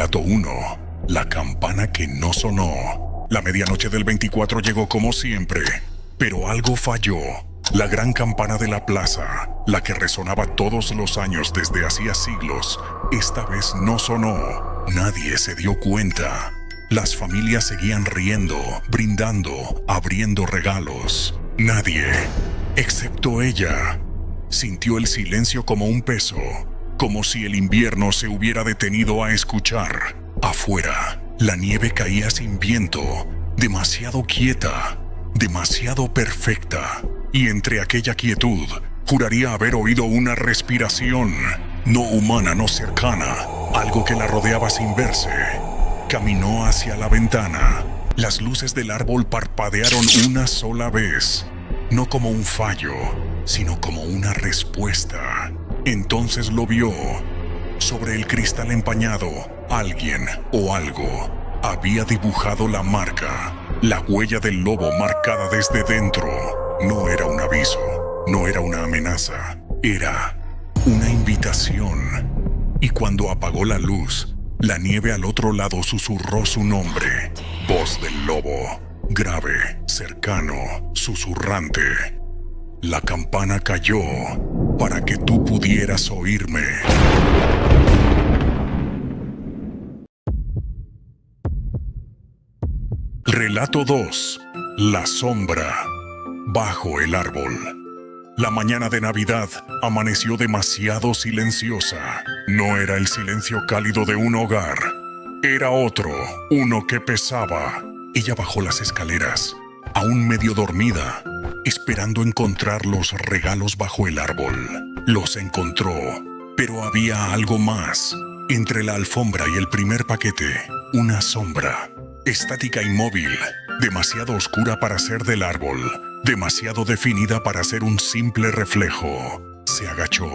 Relato 1. La campana que no sonó. La medianoche del 24 llegó como siempre, pero algo falló. La gran campana de la plaza, la que resonaba todos los años desde hacía siglos, esta vez no sonó. Nadie se dio cuenta. Las familias seguían riendo, brindando, abriendo regalos. Nadie, excepto ella, sintió el silencio como un peso, como si el invierno se hubiera detenido a escuchar. Afuera, la nieve caía sin viento, demasiado quieta, demasiado perfecta. Y entre aquella quietud, juraría haber oído una respiración, no humana, no cercana, algo que la rodeaba sin verse. Caminó hacia la ventana. Las luces del árbol parpadearon una sola vez, no como un fallo, sino como una respuesta. Entonces lo vio. Sobre el cristal empañado, alguien o algo había dibujado la marca, la huella del lobo marcada desde dentro. No era un aviso, no era una amenaza, era una invitación. Y cuando apagó la luz, la nieve al otro lado susurró su nombre. Voz del lobo, grave, cercano, susurrante. La campana cayó para que tú pudieras oírme. Relato 2. La sombra. Bajo el árbol. La mañana de Navidad amaneció demasiado silenciosa. No era el silencio cálido de un hogar. Era otro, uno que pesaba. Ella bajó las escaleras, aún medio dormida, esperando encontrar los regalos bajo el árbol. Los encontró, pero había algo más. Entre la alfombra y el primer paquete, una sombra, estática, inmóvil, demasiado oscura para ser del árbol, demasiado definida para ser un simple reflejo. Se agachó.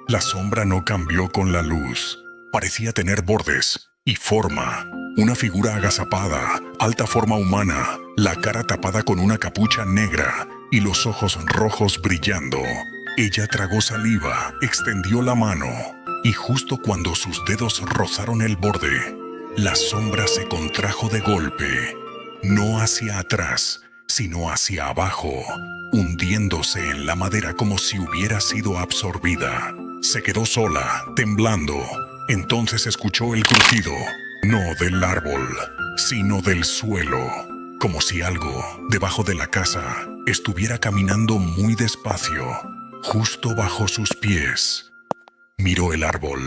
La sombra no cambió con la luz. Parecía tener bordes y forma. Una figura agazapada, alta forma humana, la cara tapada con una capucha negra y los ojos rojos brillando. Ella tragó saliva, extendió la mano, y justo cuando sus dedos rozaron el borde, la sombra se contrajo de golpe, no hacia atrás, sino hacia abajo, hundiéndose en la madera como si hubiera sido absorbida. Se quedó sola, temblando. Entonces escuchó el crujido, no del árbol, sino del suelo, como si algo, debajo de la casa, estuviera caminando muy despacio, justo bajo sus pies. Miró el árbol.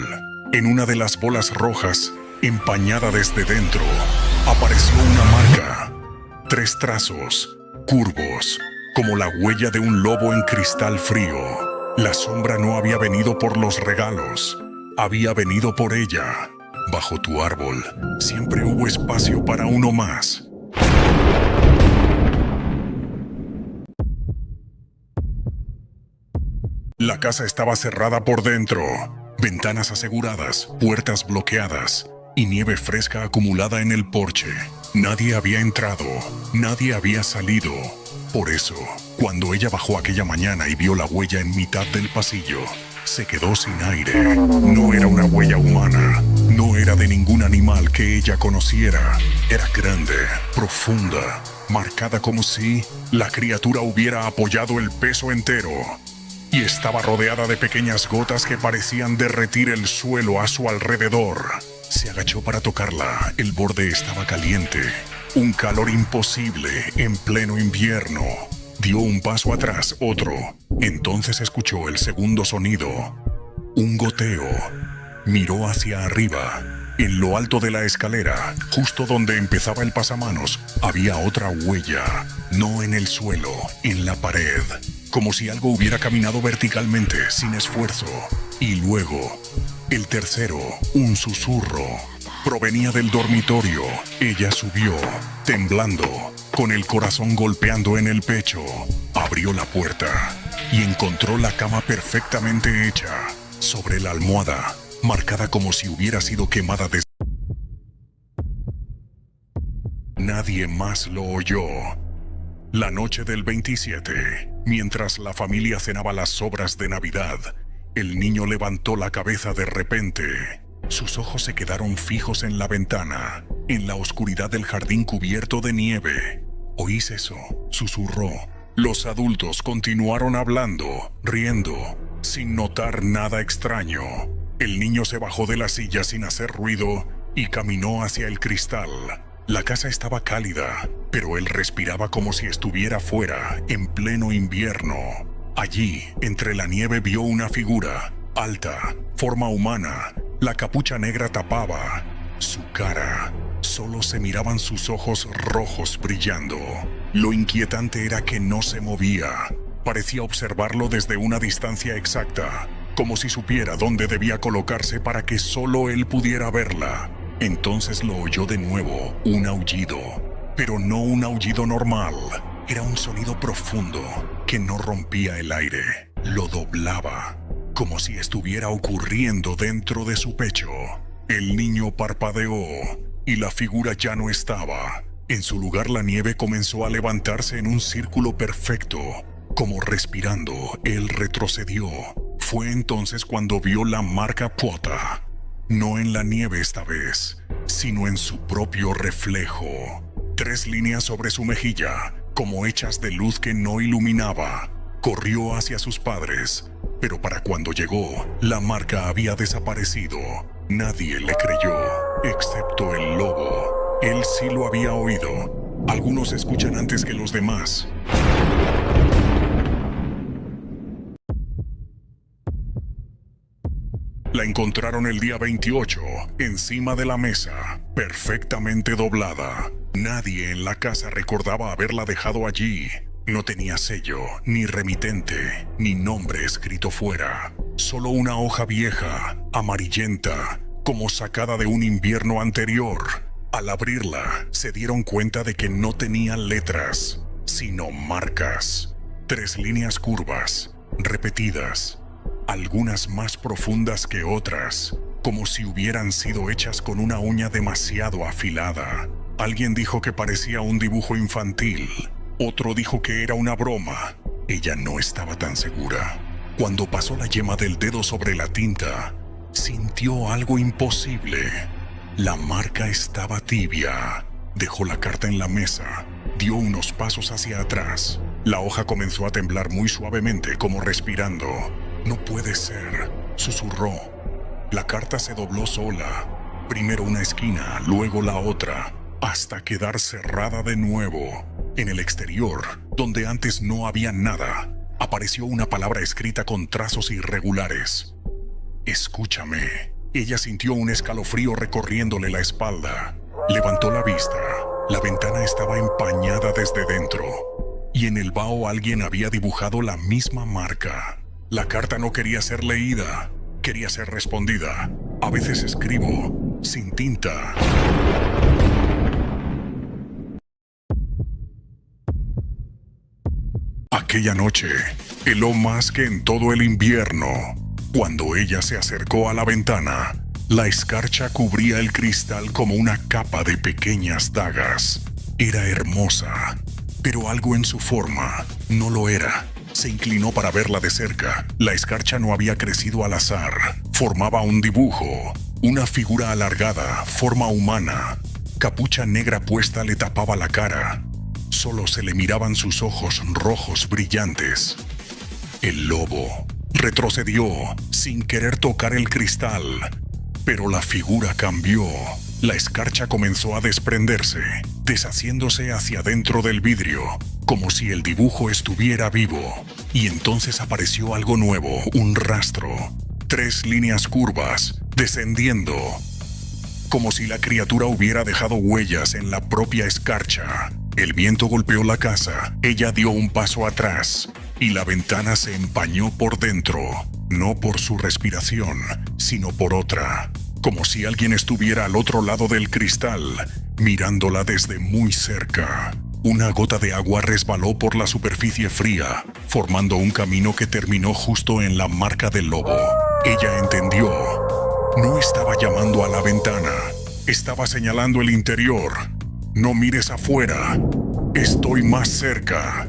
En una de las bolas rojas, empañada desde dentro, apareció una marca. 3 trazos, curvos, como la huella de un lobo en cristal frío. La sombra no había venido por los regalos, había venido por ella. Bajo tu árbol siempre hubo espacio para uno más. La casa estaba cerrada por dentro, ventanas aseguradas, puertas bloqueadas y nieve fresca acumulada en el porche. Nadie había entrado, nadie había salido. Por eso, cuando ella bajó aquella mañana y vio la huella en mitad del pasillo, se quedó sin aire. No era una huella humana, no era de ningún animal que ella conociera. Era grande, profunda, marcada como si la criatura hubiera apoyado el peso entero. Y estaba rodeada de pequeñas gotas que parecían derretir el suelo a su alrededor. Se agachó para tocarla. El borde estaba caliente. Un calor imposible en pleno invierno. Dio un paso atrás, otro. Entonces escuchó el segundo sonido. Un goteo. Miró hacia arriba. En lo alto de la escalera, justo donde empezaba el pasamanos, había otra huella. No en el suelo, en la pared. Como si algo hubiera caminado verticalmente, sin esfuerzo. Y luego, el tercero, un susurro. Provenía del dormitorio. Ella subió, temblando, con el corazón golpeando en el pecho. Abrió la puerta y encontró la cama perfectamente hecha. Sobre la almohada, marcada como si hubiera sido quemada desde... Nadie más lo oyó. La noche del 27, mientras la familia cenaba las sobras de Navidad, el niño levantó la cabeza de repente. Sus ojos se quedaron fijos en la ventana, en la oscuridad del jardín cubierto de nieve. ¿Oís eso?, susurró. Los adultos continuaron hablando, riendo, sin notar nada extraño. El niño se bajó de la silla sin hacer ruido y caminó hacia el cristal. La casa estaba cálida, pero él respiraba como si estuviera fuera, en pleno invierno. Allí, entre la nieve, vio una figura, alta, forma humana. La capucha negra tapaba su cara. Solo se miraban sus ojos rojos brillando. Lo inquietante era que no se movía. Parecía observarlo desde una distancia exacta, como si supiera dónde debía colocarse para que solo él pudiera verla. Entonces lo oyó de nuevo, un aullido, pero no un aullido normal. Era un sonido profundo que no rompía el aire, lo doblaba, como si estuviera ocurriendo dentro de su pecho. El niño parpadeó y la figura ya no estaba. En su lugar, la nieve comenzó a levantarse en un círculo perfecto. Como respirando, él retrocedió. Fue entonces cuando vio la marca Pota. No en la nieve esta vez, sino en su propio reflejo. 3 líneas sobre su mejilla, como hechas de luz que no iluminaba. Corrió hacia sus padres, pero para cuando llegó, la marca había desaparecido. Nadie le creyó, excepto el lobo. Él sí lo había oído. Algunos escuchan antes que los demás. La encontraron el día 28, encima de la mesa, perfectamente doblada. Nadie en la casa recordaba haberla dejado allí. No tenía sello, ni remitente, ni nombre escrito fuera. Solo una hoja vieja, amarillenta, como sacada de un invierno anterior. Al abrirla, se dieron cuenta de que no tenía letras, sino marcas. 3 líneas curvas, repetidas. Algunas más profundas que otras, como si hubieran sido hechas con una uña demasiado afilada. Alguien dijo que parecía un dibujo infantil, otro dijo que era una broma. Ella no estaba tan segura. Cuando pasó la yema del dedo sobre la tinta, sintió algo imposible. La marca estaba tibia. Dejó la carta en la mesa, dio unos pasos hacia atrás. La hoja comenzó a temblar muy suavemente, como respirando. «No puede ser», susurró. La carta se dobló sola, primero una esquina, luego la otra, hasta quedar cerrada de nuevo. En el exterior, donde antes no había nada, apareció una palabra escrita con trazos irregulares. «Escúchame». Ella sintió un escalofrío recorriéndole la espalda. Levantó la vista. La ventana estaba empañada desde dentro, y en el vaho alguien había dibujado la misma marca. La carta no quería ser leída, quería ser respondida. A veces escribo sin tinta. Aquella noche, heló más que en todo el invierno. Cuando ella se acercó a la ventana, la escarcha cubría el cristal como una capa de pequeñas dagas. Era hermosa, pero algo en su forma no lo era. Se inclinó para verla de cerca. La escarcha no había crecido al azar. Formaba un dibujo, una figura alargada, forma humana. Capucha negra puesta le tapaba la cara. Solo se le miraban sus ojos rojos brillantes. El lobo retrocedió sin querer tocar el cristal, pero la figura cambió. La escarcha comenzó a desprenderse, deshaciéndose hacia dentro del vidrio, como si el dibujo estuviera vivo. Y entonces apareció algo nuevo, un rastro. 3 líneas curvas, descendiendo, como si la criatura hubiera dejado huellas en la propia escarcha. El viento golpeó la casa, ella dio un paso atrás, y la ventana se empañó por dentro, no por su respiración, sino por otra. Como si alguien estuviera al otro lado del cristal, mirándola desde muy cerca. Una gota de agua resbaló por la superficie fría, formando un camino que terminó justo en la marca del lobo. Ella entendió. No estaba llamando a la ventana, estaba señalando el interior. No mires afuera, estoy más cerca.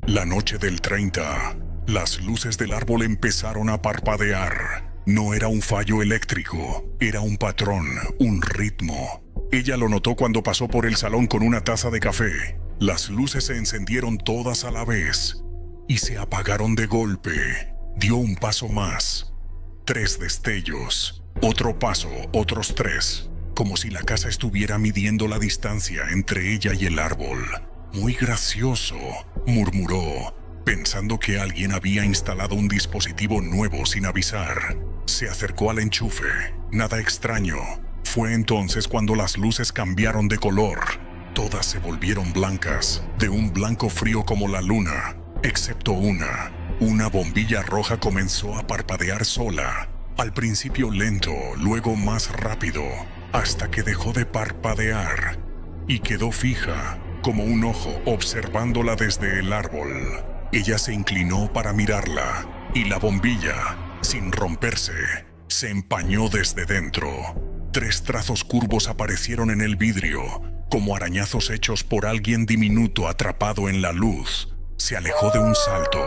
La noche del 30, Las luces del árbol empezaron a parpadear. No era un fallo eléctrico, era un patrón, un ritmo. Ella lo notó cuando pasó por el salón con una taza de café. Las luces se encendieron todas a la vez y se apagaron de golpe. Dio un paso más. 3 destellos. Otro paso, otros 3. Como si la casa estuviera midiendo la distancia entre ella y el árbol. Muy gracioso, murmuró, pensando que alguien había instalado un dispositivo nuevo sin avisar. Se acercó al enchufe. Nada extraño. Fue entonces cuando las luces cambiaron de color. Todas se volvieron blancas, de un blanco frío como la luna, excepto una. Una bombilla roja comenzó a parpadear sola. Al principio lento, luego más rápido, hasta que dejó de parpadear y quedó fija, como un ojo observándola desde el árbol. Ella se inclinó para mirarla y la bombilla, sin romperse, se empañó desde dentro. 3 trazos curvos aparecieron en el vidrio, como arañazos hechos por alguien diminuto atrapado en la luz. Se alejó de un salto.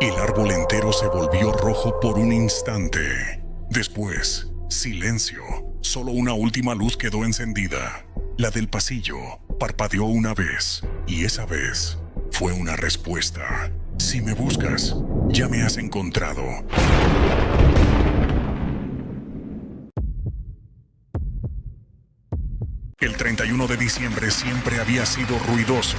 El árbol entero se volvió rojo por un instante. Después, silencio. Solo una última luz quedó encendida. La del pasillo parpadeó una vez, y esa vez fue una respuesta. Si me buscas, ya me has encontrado. El 31 de diciembre siempre había sido ruidoso.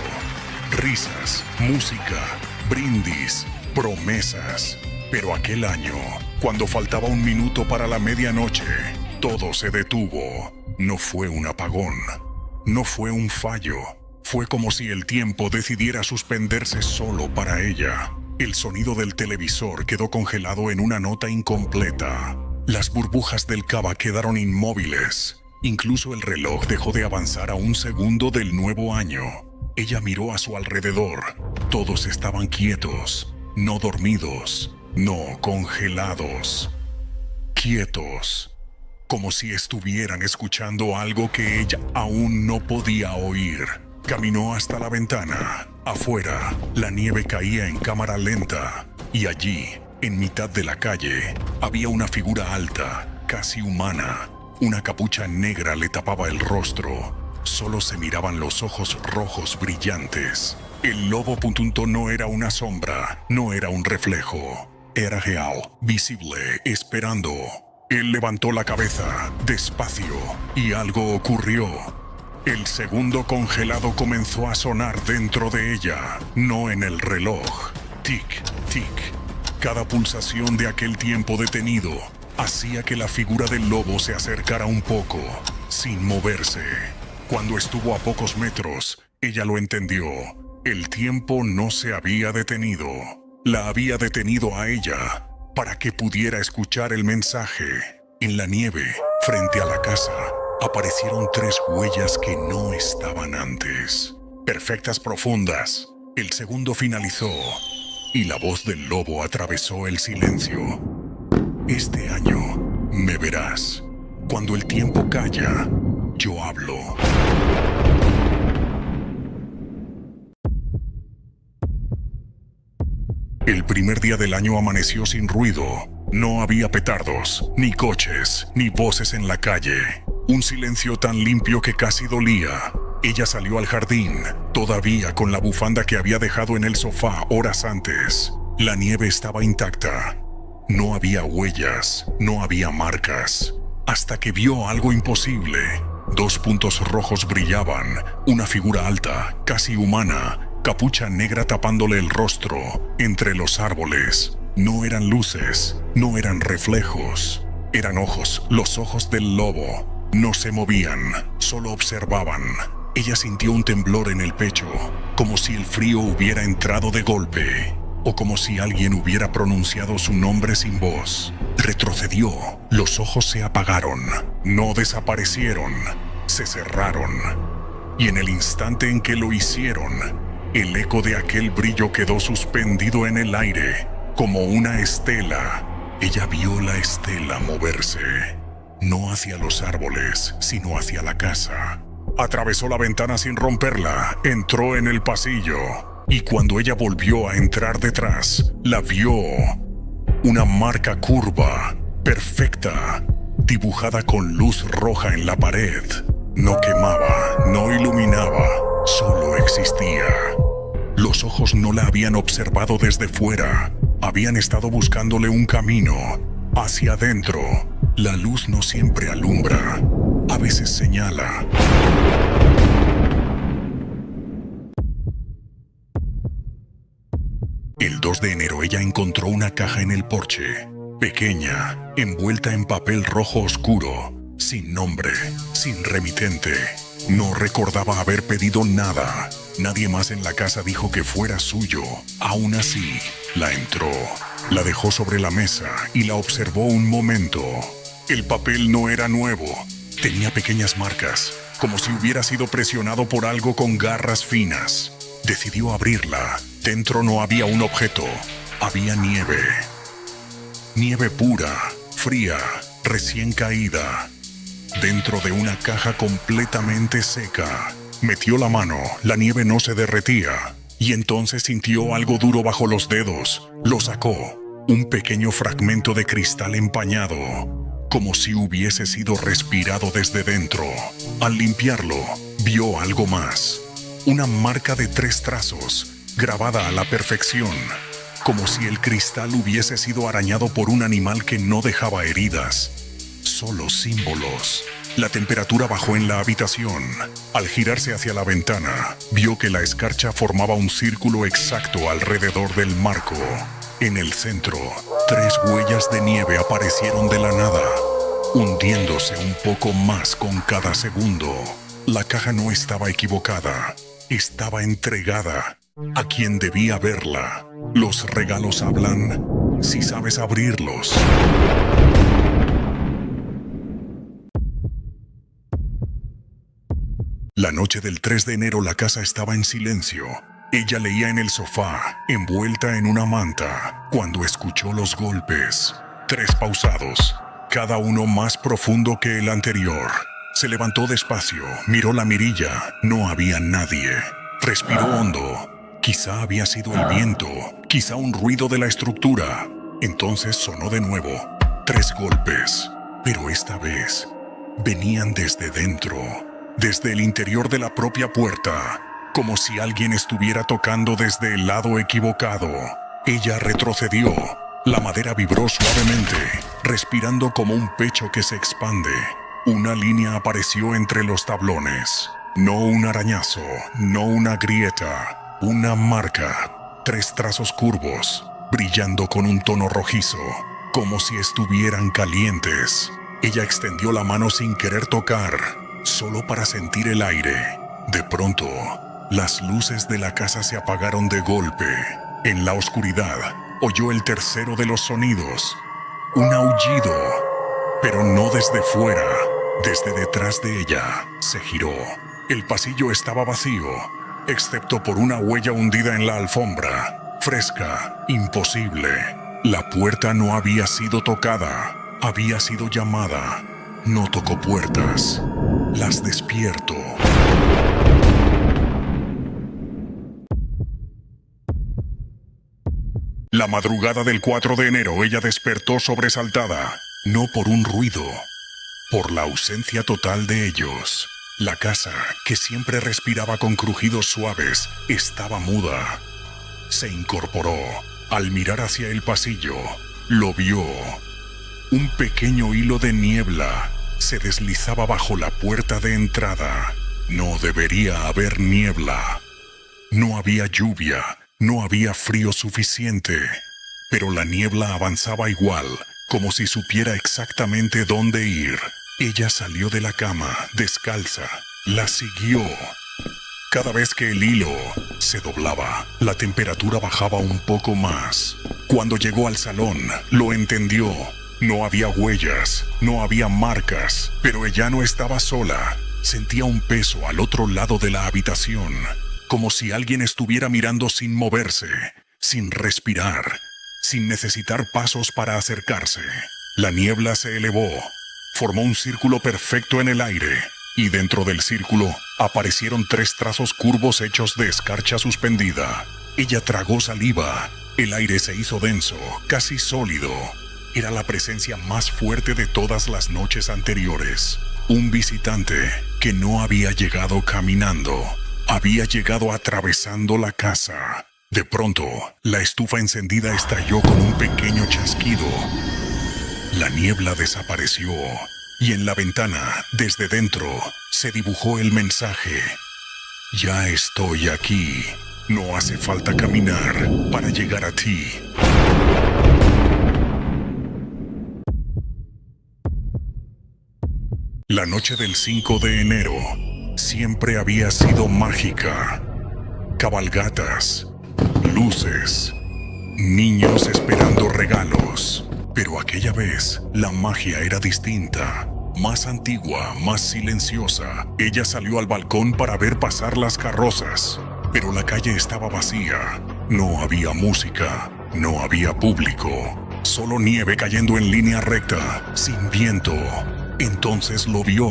Risas, música, brindis, promesas. Pero aquel año, cuando faltaba un minuto para la medianoche, todo se detuvo. No fue un apagón, no fue un fallo. Fue como si el tiempo decidiera suspenderse solo para ella. El sonido del televisor quedó congelado en una nota incompleta. Las burbujas del cava quedaron inmóviles. Incluso el reloj dejó de avanzar a un segundo del nuevo año. Ella miró a su alrededor. Todos estaban quietos, no dormidos, no congelados. Quietos, como si estuvieran escuchando algo que ella aún no podía oír. Caminó hasta la ventana. Afuera, la nieve caía en cámara lenta. Y allí, en mitad de la calle, había una figura alta, casi humana. Una capucha negra le tapaba el rostro. Solo se miraban los ojos rojos brillantes. El lobo puntunto no era una sombra, no era un reflejo. Era real, visible, esperando. Él levantó la cabeza, despacio, y algo ocurrió. El segundo congelado comenzó a sonar dentro de ella, no en el reloj. Tic, tic. Cada pulsación de aquel tiempo detenido hacía que la figura del lobo se acercara un poco, sin moverse. Cuando estuvo a pocos metros, ella lo entendió. El tiempo no se había detenido. La había detenido a ella para que pudiera escuchar el mensaje. En la nieve, frente a la casa, aparecieron 3 huellas que no estaban antes. Perfectas, profundas. El segundo finalizó y la voz del lobo atravesó el silencio. Este año me verás. Cuando el tiempo calla, yo hablo. El primer día del año amaneció sin ruido. No había petardos, ni coches, ni voces en la calle. Un silencio tan limpio que casi dolía. Ella salió al jardín, todavía con la bufanda que había dejado en el sofá horas antes. La nieve estaba intacta. No había huellas, no había marcas. Hasta que vio algo imposible. 2 puntos rojos brillaban, una figura alta, casi humana, capucha negra tapándole el rostro, entre los árboles. No eran luces, no eran reflejos. Eran ojos, los ojos del lobo. No se movían, solo observaban. Ella sintió un temblor en el pecho, como si el frío hubiera entrado de golpe, o como si alguien hubiera pronunciado su nombre sin voz. Retrocedió, los ojos se apagaron, no desaparecieron, se cerraron. Y en el instante en que lo hicieron, el eco de aquel brillo quedó suspendido en el aire, como una estela. Ella vio la estela moverse, no hacia los árboles, sino hacia la casa. Atravesó la ventana sin romperla, entró en el pasillo. y cuando ella volvió a entrar detrás, la vio. Una marca curva, perfecta, dibujada con luz roja en la pared. No quemaba, no iluminaba, solo existía. Los ojos no la habían observado desde fuera. Habían estado buscándole un camino hacia adentro. La luz no siempre alumbra, a veces señala. El 2 de enero ella encontró una caja en el porche, pequeña, envuelta en papel rojo oscuro, sin nombre, sin remitente. No recordaba haber pedido nada. Nadie más en la casa dijo que fuera suyo. Aún así, la entró, la dejó sobre la mesa y la observó un momento. El papel no era nuevo. Tenía pequeñas marcas, como si hubiera sido presionado por algo con garras finas. Decidió abrirla. Dentro no había un objeto, había nieve. Nieve pura, fría, recién caída. Dentro de una caja completamente seca. Metió la mano, la nieve no se derretía. Y entonces sintió algo duro bajo los dedos. Lo sacó. Un pequeño fragmento de cristal empañado, como si hubiese sido respirado desde dentro. Al limpiarlo, vio algo más. Una marca de 3 trazos, grabada a la perfección, como si el cristal hubiese sido arañado por un animal que no dejaba heridas, solo símbolos. La temperatura bajó en la habitación. Al girarse hacia la ventana, vio que la escarcha formaba un círculo exacto alrededor del marco. En el centro, 3 huellas de nieve aparecieron de la nada, hundiéndose un poco más con cada segundo. La caja no estaba equivocada, estaba entregada a quien debía verla. Los regalos hablan si sabes abrirlos. La noche del 3 de enero la casa estaba en silencio. Ella leía en el sofá, envuelta en una manta, cuando escuchó los golpes. 3 pausados, cada uno más profundo que el anterior. Se levantó despacio, miró la mirilla, no había nadie. Respiró hondo. Quizá había sido el viento, quizá un ruido de la estructura. Entonces sonó de nuevo. 3 golpes, pero esta vez venían desde dentro, desde el interior de la propia puerta, como si alguien estuviera tocando desde el lado equivocado. Ella retrocedió. La madera vibró suavemente, respirando como un pecho que se expande. Una línea apareció entre los tablones. No un arañazo, no una grieta. Una marca, 3 trazos curvos, brillando con un tono rojizo, como si estuvieran calientes. Ella extendió la mano sin querer tocar, solo para sentir el aire. De pronto, las luces de la casa se apagaron de golpe. En la oscuridad, oyó el tercero de los sonidos. Un aullido, pero no desde fuera, desde detrás de ella. Se giró. El pasillo estaba vacío, excepto por una huella hundida en la alfombra. Fresca, imposible. La puerta no había sido tocada, había sido llamada. No tocó puertas. Las despierto. La madrugada del 4 de enero ella despertó sobresaltada, no por un ruido, por la ausencia total de ellos. La casa, que siempre respiraba con crujidos suaves, estaba muda. Se incorporó. Al mirar hacia el pasillo, lo vio. Un pequeño hilo de niebla se deslizaba bajo la puerta de entrada. No debería haber niebla. No había lluvia, no había frío suficiente, pero la niebla avanzaba igual, como si supiera exactamente dónde ir. Ella salió de la cama, descalza. La siguió. Cada vez que el hilo se doblaba, la temperatura bajaba un poco más. Cuando llegó al salón, lo entendió. No había huellas, no había marcas, pero ella no estaba sola. Sentía un peso al otro lado de la habitación, como si alguien estuviera mirando sin moverse, sin respirar, sin necesitar pasos para acercarse. La niebla se elevó. Formó un círculo perfecto en el aire, y dentro del círculo aparecieron 3 trazos curvos hechos de escarcha suspendida. Ella tragó saliva. El aire se hizo denso, casi sólido. Era la presencia más fuerte de todas las noches anteriores. Un visitante que no había llegado caminando. Había llegado atravesando la casa. De pronto, la estufa encendida estalló con un pequeño chasquido. La niebla desapareció y en la ventana, desde dentro, se dibujó el mensaje: ya estoy aquí. No hace falta caminar para llegar a ti. La noche del 5 de enero siempre había sido mágica. Cabalgatas, luces, niños esperando regalos. Pero aquella vez la magia era distinta, más antigua, más silenciosa. Ella salió al balcón para ver pasar las carrozas, pero la calle estaba vacía. No había música, no había público, solo nieve cayendo en línea recta, sin viento. Entonces lo vio.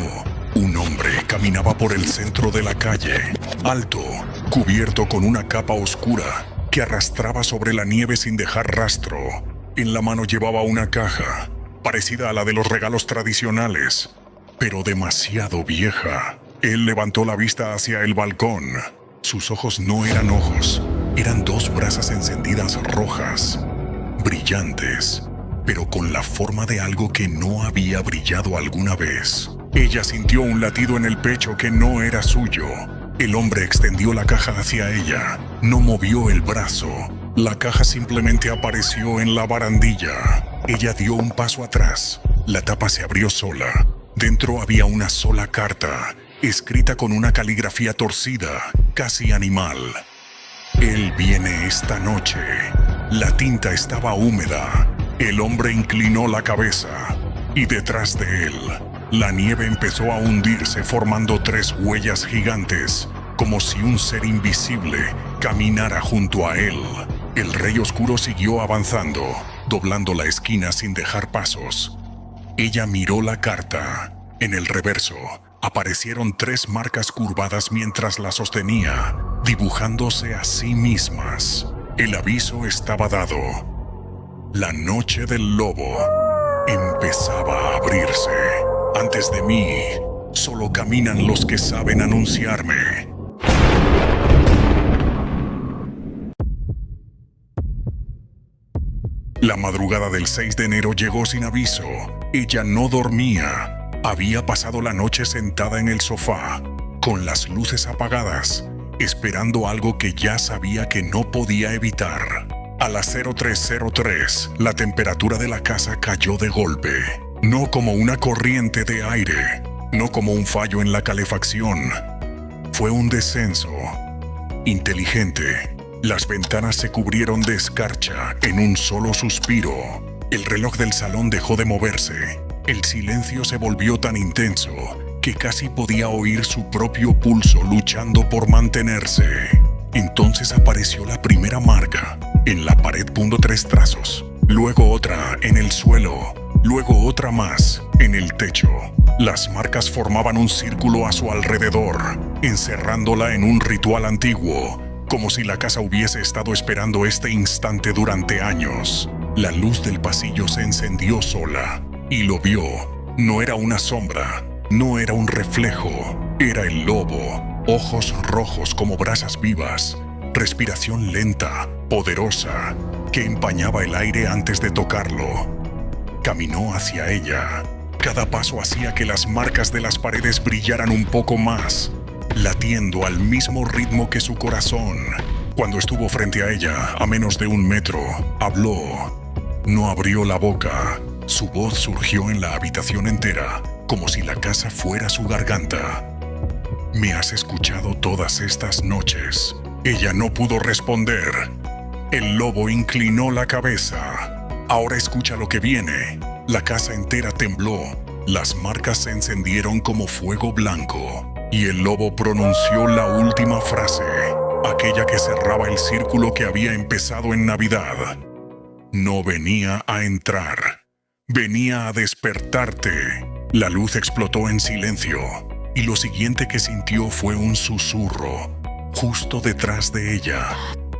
Un hombre caminaba por el centro de la calle, alto, cubierto con una capa oscura que arrastraba sobre la nieve sin dejar rastro. En la mano llevaba una caja, parecida a la de los regalos tradicionales, pero demasiado vieja. Él levantó la vista hacia el balcón. Sus ojos no eran ojos, eran dos brasas encendidas rojas, brillantes, pero con la forma de algo que no había brillado alguna vez. Ella sintió un latido en el pecho que no era suyo. El hombre extendió la caja hacia ella. No movió el brazo. La caja simplemente apareció en la barandilla. Ella dio un paso atrás. La tapa se abrió sola. Dentro había una sola carta, escrita con una caligrafía torcida, casi animal. Él viene esta noche. La tinta estaba húmeda. El hombre inclinó la cabeza y detrás de él, la nieve empezó a hundirse formando tres huellas gigantes, como si un ser invisible caminara junto a él. El rey oscuro siguió avanzando, doblando la esquina sin dejar pasos. Ella miró la carta. En el reverso aparecieron tres marcas curvadas mientras la sostenía, dibujándose a sí mismas. El aviso estaba dado. La noche del lobo empezaba a abrirse. Antes de mí, solo caminan los que saben anunciarme. La madrugada del 6 de enero llegó sin aviso. Ella no dormía. Había pasado la noche sentada en el sofá, con las luces apagadas, esperando algo que ya sabía que no podía evitar. A las 03:03, la temperatura de la casa cayó de golpe. No como una corriente de aire, no como un fallo en la calefacción. Fue un descenso inteligente. Las ventanas se cubrieron de escarcha en un solo suspiro. El reloj del salón dejó de moverse. El silencio se volvió tan intenso que casi podía oír su propio pulso luchando por mantenerse. Entonces apareció la primera marca. En la pared, 3 trazos. Luego otra en el suelo. Luego otra más en el techo. Las marcas formaban un círculo a su alrededor, encerrándola en un ritual antiguo, como si la casa hubiese estado esperando este instante durante años. La luz del pasillo se encendió sola y lo vio. No era una sombra, no era un reflejo, era el lobo. Ojos rojos como brasas vivas, respiración lenta, poderosa, que empañaba el aire antes de tocarlo. Caminó hacia ella. Cada paso hacía que las marcas de las paredes brillaran un poco más, latiendo al mismo ritmo que su corazón. Cuando estuvo frente a ella, a menos de 1 metro, habló. No abrió la boca. Su voz surgió en la habitación entera, como si la casa fuera su garganta. «Me has escuchado todas estas noches». Ella no pudo responder. El lobo inclinó la cabeza. «Ahora escucha lo que viene». La casa entera tembló. Las marcas se encendieron como fuego blanco. Y el lobo pronunció la última frase, aquella que cerraba el círculo que había empezado en Navidad. No venía a entrar, venía a despertarte. La luz explotó en silencio, y lo siguiente que sintió fue un susurro, justo detrás de ella.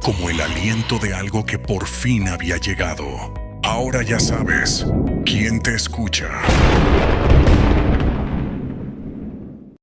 como el aliento de algo que por fin había llegado. Ahora ya sabes quién te escucha.